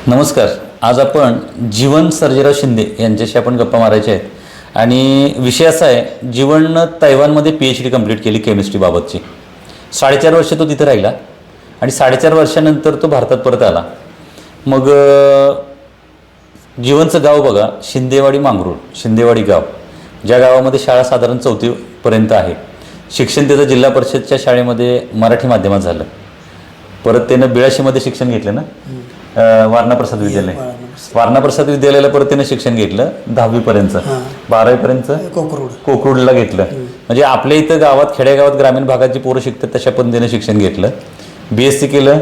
नमस्कार. आज आपण जीवन सर्जेराव शिंदे यांच्याशी आपण गप्पा मारायचे आहेत आणि विषय असा आहे, जीवननं तैवानमध्ये PhD कंप्लीट केली केमिस्ट्रीबाबतची. 4.5 वर्ष तो तिथे राहिला आणि 4.5 वर्षानंतर तो भारतात परत आला. मग जीवनचं गाव बघा, शिंदेवाडी मांगरूळ, शिंदेवाडी गाव, ज्या गावामध्ये शाळा साधारण 4थीपर्यंत आहे. शिक्षण त्याचं जिल्हा परिषदच्या शाळेमध्ये मराठी माध्यमात झालं. परत त्यानं बिळाशीमध्ये शिक्षण घेतलं ना, वारणा प्रसाद विद्यालय, वारणा प्रसाद विद्यालयाला परत त्यानं शिक्षण घेतलं 10वीपर्यंत. 12वीपर्यंत कोकरूडला घेतलं. म्हणजे आपल्या इथं गावात, खेडेगावात, ग्रामीण भागात जी पोरं शिकतात तशा पद्धतीनं शिक्षण घेतलं. BSc केलं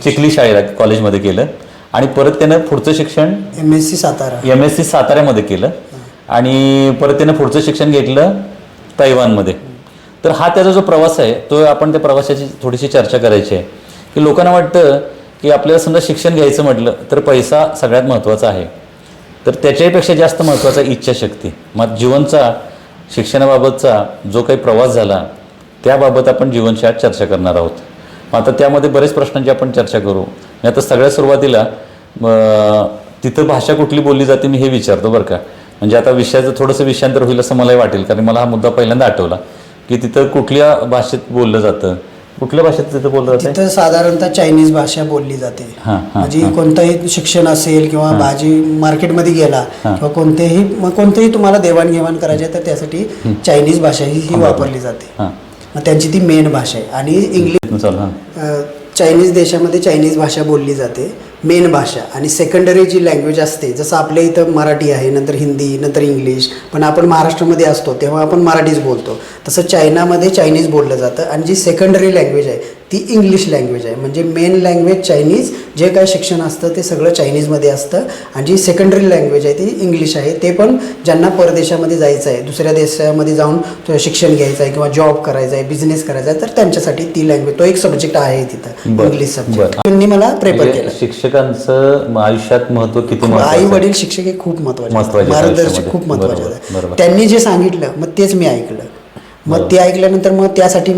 चिखली शाळेला, कॉलेजमध्ये केलं आणि परत त्यानं पुढचं शिक्षण MSc साताऱ्यामध्ये केलं आणि परत त्यानं पुढचं शिक्षण घेतलं तैवानमध्ये. तर हा त्याचा जो प्रवास आहे, तो आपण त्या प्रवासाची थोडीशी चर्चा करायची आहे. की लोकांना वाटतं की आपल्याला समजा शिक्षण घ्यायचं म्हटलं तर पैसा सगळ्यात महत्त्वाचा आहे, तर त्याच्यापेक्षा जास्त महत्त्वाचा इच्छाशक्ती. मग जीवनचा, शिक्षणाबाबतचा जो काही प्रवास झाला त्याबाबत आपण जीवनशाळेत चर्चा करणार आहोत. आता त्यामध्ये बरेच प्रश्नांची आपण चर्चा करू. आता सगळ्यात सुरुवातीला तिथं भाषा कुठली बोलली जाते मी हे विचारतो बरं का. म्हणजे आता विषयाचं थोडंसं विषयांतर होईल असं मलाही वाटेल, कारण मला हा मुद्दा पहिल्यांदा आठवला की तिथं कुठल्या भाषेत बोललं जातं. कुठल्या भाषेत तिथं बोललं जातं? तिथं साधारणतः चायनीज भाषा बोलली जाते. म्हणजे कोणतंही शिक्षण असेल किंवा भाजी मार्केटमध्ये गेला किंवा कोणतेही तुम्हाला देवाणघेवाण करायचे तर त्यासाठी चायनीज भाषा ही वापरली जाते. मग त्यांची ती मेन भाषा आहे. आणि इंग्लिश, चायनीज देशामध्ये चायनीज भाषा बोलली जाते, मेन भाषा. आणि सेकंडरी जी लँग्वेज असते, जसं आपल्या इथं मराठी आहे, नंतर हिंदी, नंतर इंग्लिश, पण आपण महाराष्ट्रामध्ये असतो तेव्हा आपण मराठीच बोलतो. तसं चायनामध्ये चायनीज बोललं जातं आणि जी सेकंडरी लँग्वेज आहे ती इंग्लिश लँग्वेज आहे. म्हणजे मेन लँग्वेज चायनीज, जे काय शिक्षण असतं ते सगळं चायनीजमध्ये असतं आणि जी सेकंडरी लँग्वेज आहे ती इंग्लिश आहे. ते पण ज्यांना परदेशामध्ये जायचं आहे, दुसऱ्या देशामध्ये जाऊन शिक्षण घ्यायचं आहे किंवा जॉब करायचा आहे, बिझनेस करायचा आहे, तर त्यांच्यासाठी ती लँग्वेज, तो एक सब्जेक्ट आहे तिथं, इंग्लिश सब्जेक्ट. त्यांनी मला प्रेफर केलं. शिक्षकांचं आयुष्यात महत्त्व किती महत्त्वाचं? आई वडील शिक्षक हे खूप महत्त्वाचे, मार्गदर्शक खूप महत्त्वाचे आहे. त्यांनी जे सांगितलं मग तेच मी ऐकलं. मग ते ऐकल्यानंतर मग त्यासाठी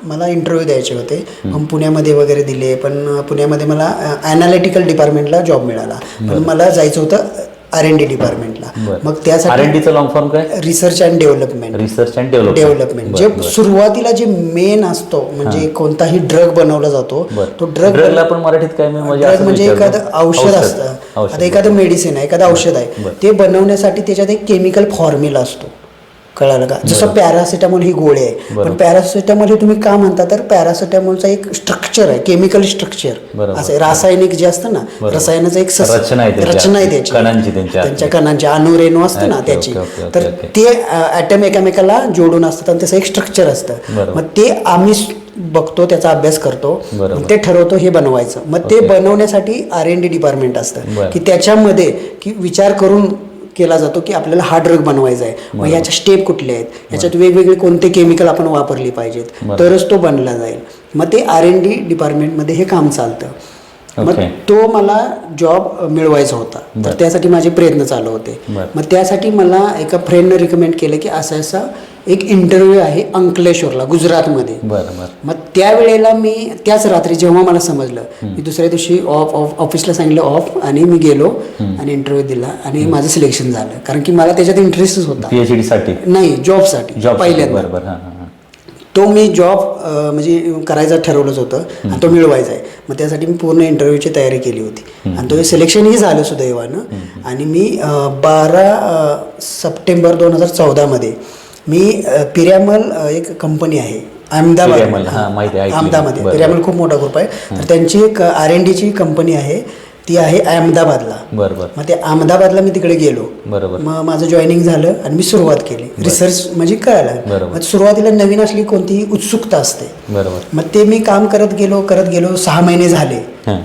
मला इंटरव्ह्यू द्यायचे होते. मग पुण्यामध्ये वगैरे दिले, पण पुण्यामध्ये मला ॲनालिटिकल डिपार्टमेंटला जॉब मिळाला. पण मला जायचं होतं R&D डिपार्टमेंटला. मग त्यासाठी R&Dचं लॉंग फॉर्म काय? Research and development. जे सुरुवातीला जे मेन असतो, म्हणजे कोणताही ड्रग बनवला जातो, तो ड्रगला पण मराठीत काय म्हणजे एखादं औषध असतं, आता एखादं मेडिसिन आहे, एखादं औषध आहे, ते बनवण्यासाठी त्याच्यात एक केमिकल फॉर्म्युला असतो. कळालं का? जसं पॅरासिटामॉल ही गोळी आहे, पण पॅरासिटामॉल हे तुम्ही का म्हणता तर पॅरासिटामॉलचा एक स्ट्रक्चर आहे, केमिकल स्ट्रक्चर असं रासायनिक जे असतं ना, रसायनाचं एक रचना आहे त्याची, त्यांच्या कणांची अणुरेणू असतं ना त्याची. तर ते ॲटम एकामेकाला जोडून असतात आणि त्याचं एक स्ट्रक्चर असतं. मग ते आम्ही बघतो, त्याचा अभ्यास करतो, ते ठरवतो हे बनवायचं. मग ते बनवण्यासाठी R&D डिपार्टमेंट असतं की त्याच्यामध्ये की विचार करून केला जातो की आपल्याला हा ड्रग बनवायचा आहे. मग याच्या स्टेप कुठले आहेत, याच्यात वेगवेगळे कोणते केमिकल आपण वापरली पाहिजेत, तरच तो बनला जाईल. मग ते R&D डिपार्टमेंटमध्ये हे काम चालतं. मग तो मला जॉब मिळवायचा होता, तर त्यासाठी माझे प्रयत्न चालू होते. मग त्यासाठी मला एका फ्रेंडनं रिकमेंड केलं की असा एक इंटरव्ह्यू आहे अंकलेश्वरला, गुजरातमध्ये. मग त्यावेळेला मी त्याच रात्री जेव्हा मला समजलं, मी दुसऱ्या दिवशी ऑफिसला सांगितलं ऑफ, आणि मी गेलो आणि इंटरव्ह्यू दिला आणि माझं सिलेक्शन झालं. कारण की मला त्याच्यात इंटरेस्टच होता. PhD साठी नाही, जॉबसाठी पहिल्यांदा. तो मी जॉब म्हणजे करायचं ठरवलंच होतं आणि तो मिळवायचा आहे. मग त्यासाठी मी पूर्ण इंटरव्ह्यूची तयारी केली होती आणि तो सिलेक्शनही झालं सुदैवानं. आणि मी 12 सप्टेंबर 2014 मी पिरॅमल, एक कंपनी आहे अहमदाबादमध्ये, पिरॅमल खूप मोठा ग्रुप आहे, तर त्यांची एक R&Dची कंपनी आहे, ती आहे अहमदाबादला. मग ते अहमदाबादला मी तिकडे गेलो. मग माझं जॉईनिंग झालं आणि मी सुरुवात केली रिसर्च, म्हणजे कळायला. मग सुरुवातीला नवीन असली कोणतीही उत्सुकता असते. मग ते मी काम करत गेलो 6 महिने झाले.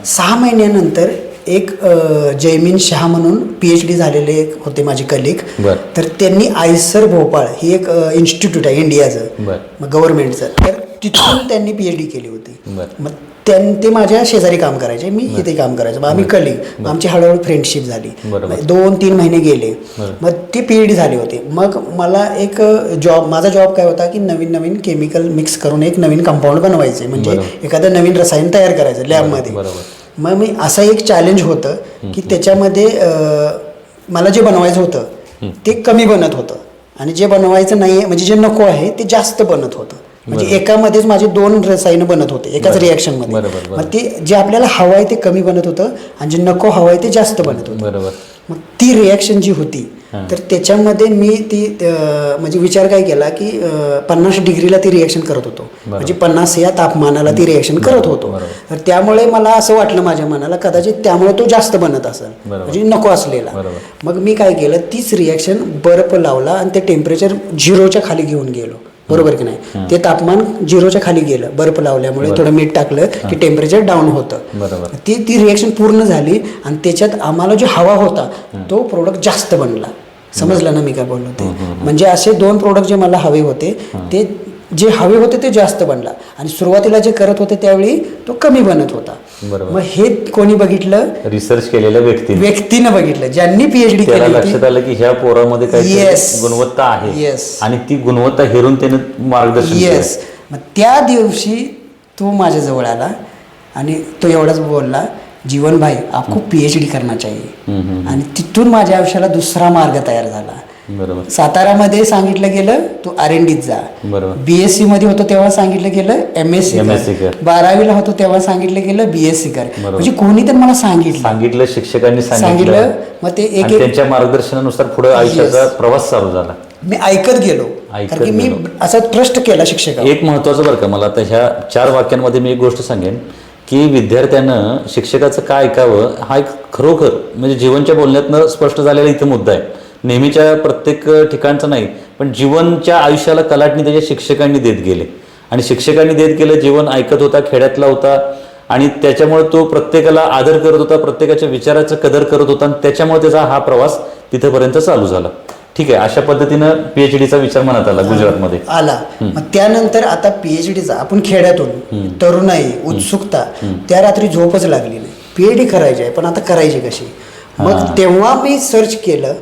6 महिन्यानंतर एक जयमीन शाह म्हणून PhD झालेले एक होते माझे कलिग. तर त्यांनी आयसर भोपाळ ही एक इन्स्टिट्यूट आहे इंडियाचं, गव्हर्नमेंटचं, तर तिथून त्यांनी PhD केली होती. मग ते माझ्या शेजारी काम करायचे, मी इथे काम करायचो. मग आम्ही कलिग, आमची हळूहळू फ्रेंडशिप झाली. 2-3 महिने गेले, मग ती PhD झाली होती. मग मला एक माझा जॉब काय होता की नवीन केमिकल मिक्स करून एक नवीन कंपाऊंड बनवायचे, म्हणजे एखादं नवीन रसायन तयार करायचं लॅबमध्ये. मग मी असं एक चॅलेंज होतं की त्याच्यामध्ये मला जे बनवायचं होतं ते कमी बनत होतं आणि जे बनवायचं नाही आहे म्हणजे जे नको आहे ते जास्त बनत होतं. म्हणजे एकामध्येच माझे 2 रसायनं बनत होते एकाच रिॲक्शनमध्ये. मग ते जे आपल्याला हवं आहे ते कमी बनत होतं आणि जे नको हवं आहे ते जास्त बनत होतं. बरोबर. मग ती रिॲक्शन जी होती तर त्याच्यामध्ये मी ती म्हणजे विचार काय केला की 50 डिग्रीला ती रिॲक्शन करत होतो. म्हणजे 50 या तापमानाला ती रिॲक्शन करत होतो. तर त्यामुळे मला असं वाटलं माझ्या मनाला कदाचित त्यामुळे तो जास्त बनत असेल म्हणजे नको असलेला. मग मी काय केलं तीच रिॲक्शन बर्फ लावला आणि ते टेम्परेचर 0च्या खाली घेऊन गेलो. बरोबर की नाही. ते तापमान 0च्या खाली गेलं बर्फ लावल्यामुळे. थोडं मीठ टाकलं की टेम्परेचर डाऊन होतं. ती रिॲक्शन पूर्ण झाली आणि त्याच्यात आम्हाला जो हवा होता तो प्रोडक्ट जास्त बनला. समजलं ना मी काय बोललो ते. म्हणजे असे 2 प्रोडक्ट जे मला हवे होते ते जे हवे होते ते जास्त बनला आणि सुरुवातीला जे करत होते त्यावेळी तो कमी बनत होता. मग हे कोणी बघितलं? रिसर्च केलेल्या व्यक्तीनं बघितलं ज्यांनी PhD केली. लक्षात आलं की ह्या पोरामध्ये काही गुणवत्ता आहे आणि ती गुणवत्ता हेरून त्याने मार्गदर्शन. मग त्या दिवशी तो माझ्या जवळ आला आणि तो एवढाच बोलला जीवन भाई आपको PhD करना चाहिए. आणि तिथून माझ्या आयुष्याला दुसरा मार्ग तयार झाला. सातारामध्ये सांगितलं गेलं तू R&Dत जा. BSc मध्ये होतो तेव्हा सांगितलं गेलं MSc कर. 12वीला होतो तेव्हा सांगितलं गेलं BSc कर. म्हणजे कोणी तर मला सांगितलं शिक्षकांनी सांगितलं. मग ते एक त्यांच्या मार्गदर्शनानुसार पुढे आयुष्याचा प्रवास चालू झाला. मी ऐकत गेलो कारण की मी असा ट्रस्ट केला शिक्षकांवर. एक महत्वाचं बरं का मला आता ह्या 4 वाक्यांमध्ये मी एक गोष्ट सांगेन की विद्यार्थ्यानं शिक्षकाचं काय ऐकावं हा एक खरोखर म्हणजे जीवनच्या बोलण्यातनं स्पष्ट झालेला इथं मुद्दा आहे. नेहमीच्या प्रत्येक ठिकाणचं नाही पण जीवनच्या आयुष्याला कलाटणी त्याच्या शिक्षकांनी देत गेले आणि शिक्षकांनी देत गेलं. जीवन ऐकत होता, खेड्यातला होता आणि त्याच्यामुळे तो प्रत्येकाला आदर करत होता, प्रत्येकाच्या विचाराचं कदर करत होता आणि त्याच्यामुळे त्याचा हा प्रवास तिथपर्यंत चालू झाला. ठीक आहे. अशा पद्धतीनं PhDचा विचार मनात आला गुजरातमध्ये आला. मग त्यानंतर आता PhDचा आपण खेड्यातून तरुणाई उत्सुकता त्या रात्री झोपच लागली नाही. PhD करायची आहे पण आता करायची कशी. मग तेव्हा मी सर्च केलं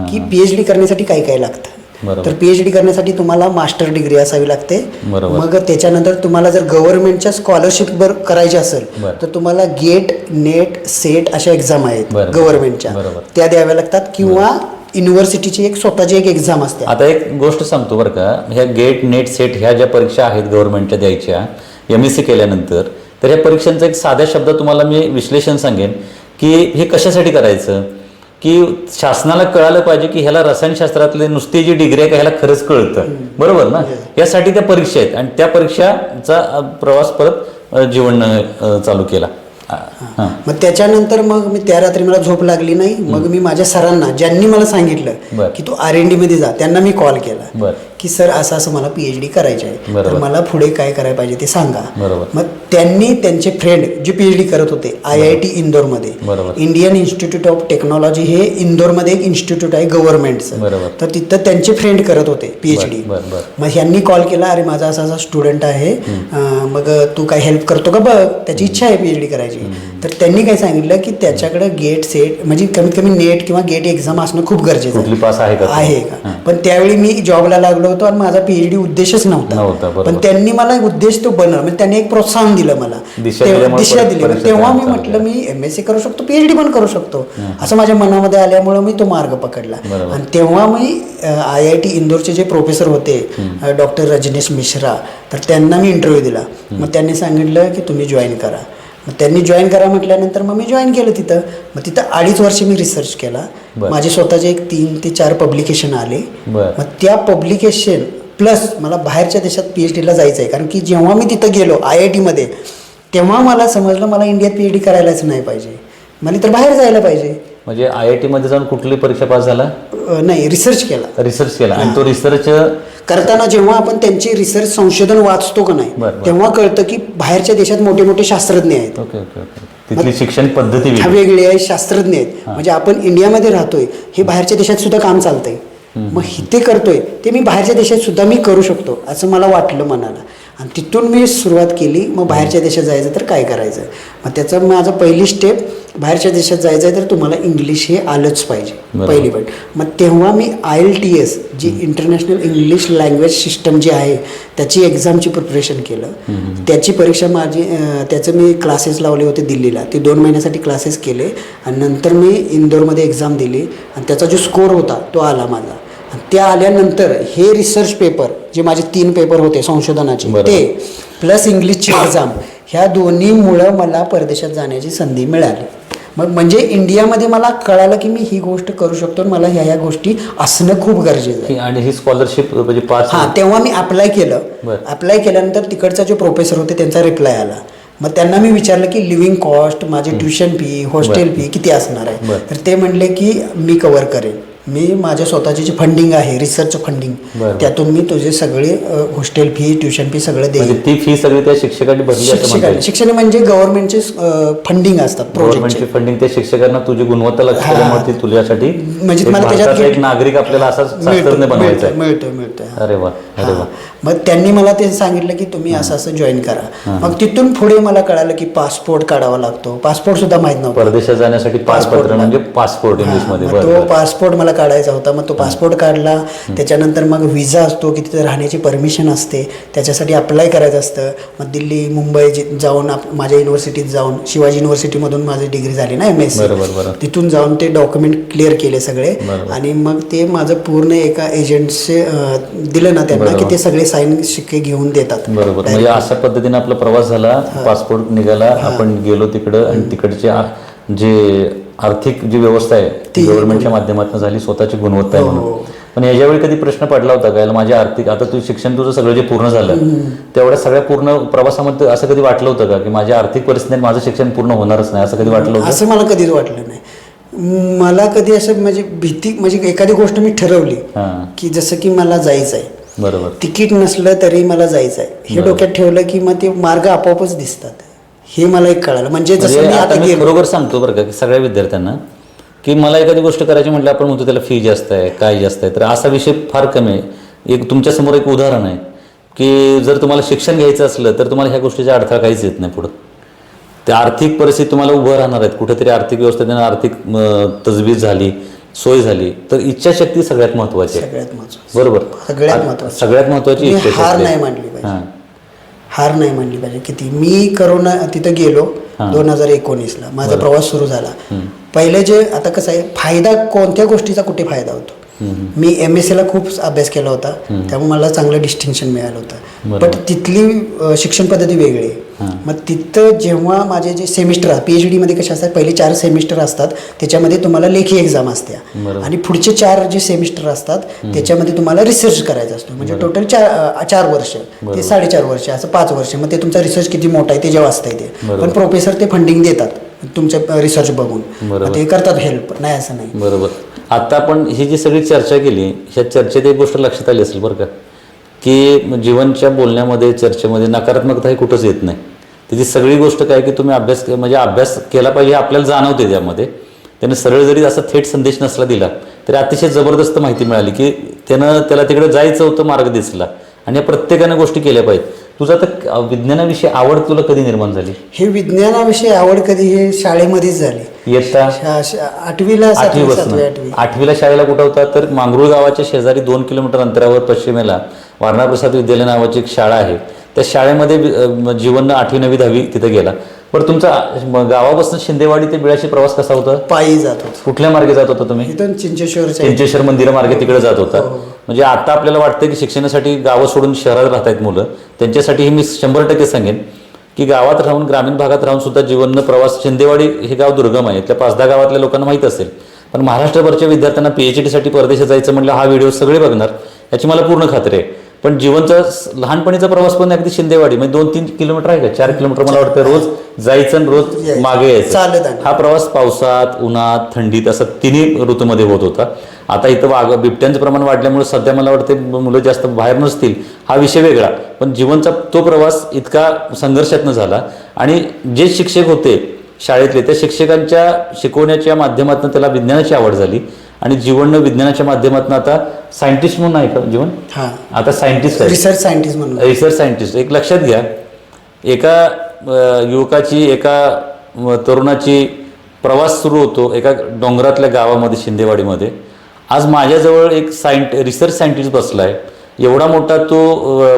की PhD करण्यासाठी काय काय लागतं. तर PhD करण्यासाठी तुम्हाला मास्टर डिग्री असावी लागते. मग त्याच्यानंतर तुम्हाला जर गव्हर्नमेंटच्या स्कॉलरशिप वर करायची असेल तर तुम्हाला गेट नेट सेट अशा एक्झाम आहेत गव्हर्नमेंटच्या त्या द्याव्या लागतात किंवा युनिव्हर्सिटीची एक स्वतःची एक एक्झाम असते. आता एक गोष्ट सांगतो बरं का. ह्या गेट नेट सेट ह्या ज्या परीक्षा आहेत गव्हर्नमेंटच्या द्यायच्या MSc केल्यानंतर तर ह्या परीक्षांचं एक साध्या शब्दात तुम्हाला मी विश्लेषण सांगेन की हे कशासाठी करायचं की शासनाला कळालं पाहिजे की ह्याला रसायनशास्त्रातले नुसती जी डिग्री आहे का ह्याला खरंच कळतं. बरोबर ना. यासाठी त्या परीक्षा आहेत आणि त्या परीक्षाचा प्रवास परत जीवन चालू केला. मग त्याच्यानंतर मग मी त्या रात्री मला झोप लागली नाही. मग मी माझ्या सरांना ज्यांनी मला सांगितलं की तू R&D मध्ये जा त्यांना मी कॉल केला की सर असं असं मला PhD करायचं आहे तर मला पुढे काय करायला पाहिजे ते सांगा. मग त्यांनी त्यांचे फ्रेंड जे PhD करत होते IIT इंदोरमध्ये इंडियन इन्स्टिट्यूट ऑफ टेक्नॉलॉजी हे इंदोरमध्ये एक इन्स्टिट्यूट आहे गव्हर्नमेंटचं. तर तिथं त्यांचे फ्रेंड करत होते PhD. मग ह्यांनी कॉल केला अरे माझा असा असा स्टुडंट आहे मग तू काय हेल्प करतो का बघ त्याची इच्छा आहे PhD करायची. तर त्यांनी काय सांगितलं की त्याच्याकडे गेट सेट म्हणजे कमीत कमी नेट किंवा गेट एक्झाम असणं खूप गरजेचं आहे का. पण त्यावेळी मी जॉबला लागलो होतो आणि माझा PhD उद्देशच नव्हता. पण त्यांनी मला उद्देश तो बनवला म्हणजे त्यांनी एक प्रोत्साहन दिलं मला दिशा दिली. तेव्हा मी म्हटलं मी MSc करू शकतो PhD पण करू शकतो असं माझ्या मनामध्ये आल्यामुळे मी तो मार्ग पकडला. आणि तेव्हा मी IIT इंदोरचे जे प्रोफेसर होते डॉक्टर रजनीश मिश्रा तर त्यांना मी इंटरव्ह्यू दिला. मग त्यांनी सांगितलं की तुम्ही जॉईन करा. मग त्यांनी जॉईन करा म्हटल्यानंतर मग मी जॉईन केलं तिथं. मग तिथं 2.5 वर्ष मी रिसर्च केला. माझे स्वतःचे एक 3 ते 4 पब्लिकेशन आले. मग त्या पब्लिकेशन प्लस मला बाहेरच्या देशात PhDला जायचं आहे कारण की जेव्हा मी तिथं गेलो IIT मध्ये तेव्हा मला समजलं मला इंडियात PhD करायलाच नाही पाहिजे मला तर बाहेर जायला पाहिजे. म्हणजे IIT मध्ये जाऊन कुठली परीक्षा पास झाला नाही रिसर्च केला. आणि तो रिसर्च करताना जेव्हा आपण त्यांचे रिसर्च संशोधन वाचतो का नाही तेव्हा कळतं की बाहेरच्या देशात मोठे मोठे शास्त्रज्ञ आहेत. तिथली शिक्षण पद्धती वेगळी आहे शास्त्रज्ञ आहेत. म्हणजे आपण इंडियामध्ये राहतोय हे बाहेरच्या देशात सुद्धा काम चालतंय. मग इथे करतोय ते मी बाहेरच्या देशात सुद्धा मी करू शकतो असं मला वाटलं मनाला. आणि तिथून मी सुरुवात केली. मग बाहेरच्या देशात जायचं तर काय करायचं, मग त्याचं माझं पहिली स्टेप, बाहेरच्या देशात जायचं आहे तर तुम्हाला इंग्लिश हे आलंच पाहिजे, पहिली पण. मग तेव्हा मी IELTS जी इंटरनॅशनल इंग्लिश लँग्वेज सिस्टम जी आहे त्याची एक्झामची प्रिपरेशन केलं. त्याची परीक्षा माझी त्याचं मी क्लासेस लावले होते दिल्लीला, ते 2 महिन्यासाठी क्लासेस केले आणि नंतर मी इंदोरमध्ये एक्झाम दिली आणि त्याचा जो स्कोर होता तो आला माझा. त्या आल्यानंतर हे रिसर्च पेपर जे माझे 3 पेपर होते संशोधनाचे ते प्लस इंग्लिशची एक्झाम, ह्या दोन्हीमुळं मला परदेशात जाण्याची संधी मिळाली. मग म्हणजे इंडियामध्ये मला कळालं की मी ही गोष्ट करू शकतो, मला ह्या गोष्टी असणं खूप गरजेचं आहे. आणि ही स्कॉलरशिप म्हणजे तेव्हा मी अप्लाय केलं. अप्लाय केल्यानंतर तिकडचा जो प्रोफेसर होते त्यांचा रिप्लाय आला. मग त्यांना मी विचारलं की लिव्हिंग कॉस्ट, माझी ट्युशन फी, हॉस्टेल फी किती असणार आहे. तर ते म्हणले की मी कव्हर करेन, मी माझ्या स्वतःची जी फंडिंग आहे रिसर्च फंडिंग त्यातून मी तुझे सगळे हॉस्टेल फी, ट्युशन फी सगळं देईन. ती फी सगळी त्या शिक्षकांनी भरली. शिक्षण म्हणजे गव्हर्नमेंटचे फंडिंग असतात, प्रोजेक्टचे फंडिंग. त्या शिक्षकांना तुझी गुणवत्ता लक्षात ठेवण्यासाठी तुझ्यासाठी म्हणजे मला त्याच्यात एक नागरिक आपल्याला असा शास्त्रज्ञ बनवायचा आहे. मिळतं. अरे वा, अरे वा. मग त्यांनी मला ते सांगितलं की तुम्ही असं जॉईन करा. मग तिथून पुढे मला कळालं की पासपोर्ट काढावा लागतो. पासपोर्ट सुद्धा माहित नव्हतं. परदेशात जाण्यासाठी पासपोर्ट म्हणजे पासपोर्ट इंग्लिशमध्ये. तो पासपोर्ट मला काढायचा होता. मग तो पासपोर्ट काढला. त्याच्यानंतर मग व्हिसा असतो की तिथे राहण्याची परमिशन असते, त्याच्यासाठी अप्लाय करायचं असतं. मग दिल्ली, मुंबई जाऊन माझ्या युनिव्हर्सिटीत जाऊन, शिवाजी युनिव्हर्सिटीमधून माझी डिग्री झाली ना MSc, तिथून जाऊन ते डॉक्युमेंट क्लिअर केले सगळे. आणि मग ते माझं पूर्ण एका एजंटचे दिलं ना त्यांना की ते सगळे साईन शिक्के घेऊन देतात. बरोबर. म्हणजे अशा पद्धतीने आपला प्रवास झाला, पासपोर्ट निघाला, आपण गेलो तिकडं आणि तिकडचे जे आर्थिक जी व्यवस्था आहे ती गव्हर्नमेंटच्या माध्यमातून झाली, स्वतःची गुणवत्ता आहे म्हणून. पण याच्यावेळी कधी प्रश्न पडला होता का माझ्या आर्थिक, आता तू शिक्षण तुझं सगळं जे पूर्ण झालं तेवढ्या सगळ्या पूर्ण प्रवासामध्ये असं कधी वाटलं होतं का की माझ्या आर्थिक परिस्थितीने माझं शिक्षण पूर्ण होणारच नाही, असं कधी वाटलं होतं? असं मला कधीच वाटलं नाही. मला कधी असं म्हणजे भीती, म्हणजे एखादी गोष्ट मी ठरवली की जसं की मला जायचं आहे, बरोबर, तिकीट नसलं तरी मला जायचं आहे हे डोक्यात ठेवलं की मग ते मार्ग आपोआपच दिसतात. हे मला एक कळालं. म्हणजे जसं मी आता बरोबर सांगतो बरं का की सगळ्या विद्यार्थ्यांना की मला एखादी गोष्ट करायची म्हटलं आपण म्हणतो त्याला फी जास्त आहे, काय जास्त आहे, तर असा विषय फार कमी आहे. एक तुमच्यासमोर एक उदाहरण आहे की जर तुम्हाला शिक्षण घ्यायचं असलं तर तुम्हाला ह्या गोष्टीचा अडथळा काहीच येत नाही पुढं. त्या आर्थिक परिस्थिती तुम्हाला उभं राहणार आहेत, कुठेतरी आर्थिक व्यवस्थेने आर्थिक तजवीज झाली, सोय झाली, तर इच्छाशक्ती सगळ्यात महत्वाची आहे. सगळ्यात महत्वाची, बरोबर, सगळ्यात महत्वाची इच्छाशक्ती. हार नाही मानली पाहिजे, हार नाही मानली पाहिजे. किती मी करोना तिथं गेलो 2019ला माझा प्रवास सुरू झाला. पहिले जे आता कसं आहे, फायदा कोणत्या गोष्टीचा कुठे फायदा होतो. मी MScला खूप अभ्यास केला होता, त्यामुळे मला चांगलं डिस्टिंक्शन मिळालं होतं. पण तिथली शिक्षण पद्धती वेगळी आहे. मग तिथं जेव्हा माझे जे सेमिस्टर, PhD मध्ये कसे असतात, पहिले 4 सेमिस्टर असतात, त्याच्यामध्ये तुम्हाला लेखी एक्झाम असते आणि पुढचे 4 जे सेमिस्टर असतात त्याच्यामध्ये तुम्हाला रिसर्च करायचा असतो. म्हणजे टोटल 4 वर्ष ते 4.5 वर्ष असं 5 वर्ष. मग ते तुमचा रिसर्च किती मोठा आहे ते जेव्हा असतं ते, पण प्रोफेसर ते फंडिंग देतात तुमच्या रिसर्च बघून, ते करतात हेल्प, नाही असं नाही. बरोबर. आता आपण ही जी सगळी चर्चा केली, ह्या चर्चेत एक गोष्ट लक्षात आली असेल बरं का, की जीवनच्या बोलण्यामध्ये, चर्चेमध्ये नकारात्मकता ही कुठंच येत नाही. त्याची सगळी गोष्ट काय की तुम्ही अभ्यास केला पाहिजे आपल्याला जाणवते. त्यामध्ये त्याने सरळ जरी असा थेट संदेश नसला दिला तरी अतिशय जबरदस्त माहिती मिळाली की त्याला तिकडे जायचं होतं, मार्ग दिसला, आणि या प्रत्येकानं गोष्टी केल्या पाहिजेत. तुझं आता विज्ञानाविषयी आवड तुला कधी निर्माण झाली? हे विज्ञानाविषयी आवड कधी हे शाळेमध्येच झाली. येता 8वीला शाळेला कुठं होता तर मांगरूळ गावाच्या शेजारी 2 किलोमीटर अंतरावर पश्चिमेला वारणा प्रसाद विद्यालय नावाची एक शाळा आहे. त्या शाळेमध्ये जीवन 8वी 9वी 10वी तिथे गेला. बरं, तुमचा गावापासून शिंदेवाडी ते बिळाशी प्रवास कसा होता? पायी जात होता. कुठल्या मार्गे जात होता तुम्ही? इथून चिंचेश्वर मंदिरा मार्गे तिकडे जात होता. म्हणजे आता आपल्याला वाटतं की शिक्षणासाठी गावं सोडून शहरात राहत आहेत मुलं, त्यांच्यासाठी मी 100% सांगेन की गावात राहून, ग्रामीण भागात राहून सुद्धा जीवननं प्रवास. शिंदेवाडी हे गाव दुर्गम आहे, त्या 5-10 गावातल्या लोकांना माहीत असेल, पण महाराष्ट्रभरच्या विद्यार्थ्यांना PhDसाठी परदेशात जायचं म्हटलं हा व्हिडिओ सगळे बघणार याची मला पूर्ण खात्री आहे. पण जीवनचा लहानपणीचा प्रवास पण अगदी शिंदेवाडी म्हणजे 2-3 किलोमीटर आहे का, 4 किलोमीटर मला वाटतं, रोज जायचं आणि रोज मागे यायचं. हा प्रवास पावसात, उन्हात, थंडीत असं तिन्ही ऋतूमध्ये होत होता. आता इथं बिबट्यांचं प्रमाण वाढल्यामुळे सध्या मला वाटते मुलं जास्त बाहेर नसतील, हा विषय वेगळा. पण जीवनचा तो प्रवास इतका संघर्षातनं झाला. आणि जे शिक्षक होते शाळेतले, त्या शिक्षकांच्या शिकवण्याच्या माध्यमातून त्याला विज्ञानाची आवड झाली आणि जीवन विज्ञानाच्या माध्यमातून आता सायंटिस्ट म्हणून आहे का जीवन? हां, आता सायंटिस्ट आहे, रिसर्च सायंटिस्ट म्हणून. Research scientist. एक लक्षात घ्या, एका युवकाची, एका तरुणाची प्रवास सुरू होतो एका डोंगरातल्या गावामध्ये, शिंदेवाडीमध्ये. आज माझ्याजवळ एक रिसर्च सायंटिस्ट बसला आहे. एवढा मोठा तो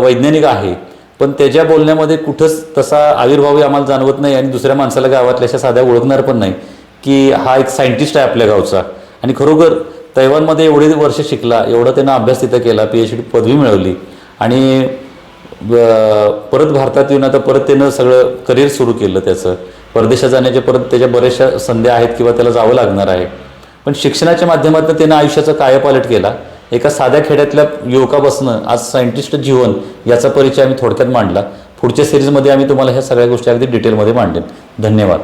वैज्ञानिक आहे, पण त्याच्या बोलण्यामध्ये कुठंच तसा आविर्भावही आम्हाला जाणवत नाही आणि दुसऱ्या माणसाला गावातल्या अशा साध्या ओळखणार पण नाही की हा एक सायंटिस्ट आहे आपल्या गावचा. आणि खरोखर तैवानमध्ये एवढे वर्ष शिकला, एवढा त्यानं अभ्यास तिथं केला, PhD पदवी मिळवली आणि परत भारतात येऊन आता परत त्यानं सगळं करिअर सुरू केलं त्याचं. परदेशात जाण्याच्या परत त्याच्या बऱ्याचशा संधी आहेत किंवा त्याला जावं लागणार आहे, पण शिक्षणाच्या माध्यमातून त्यानं आयुष्याचा कायापालट केला. एका साध्या खेड्यातल्या युवकापासनं आज सायंटिस्ट जीवन याचा परिचय आम्ही थोडक्यात मांडला. पुढच्या सिरीजमध्ये आम्ही तुम्हाला ह्या सगळ्या गोष्टी अगदी डिटेलमध्ये मांडेन. धन्यवाद.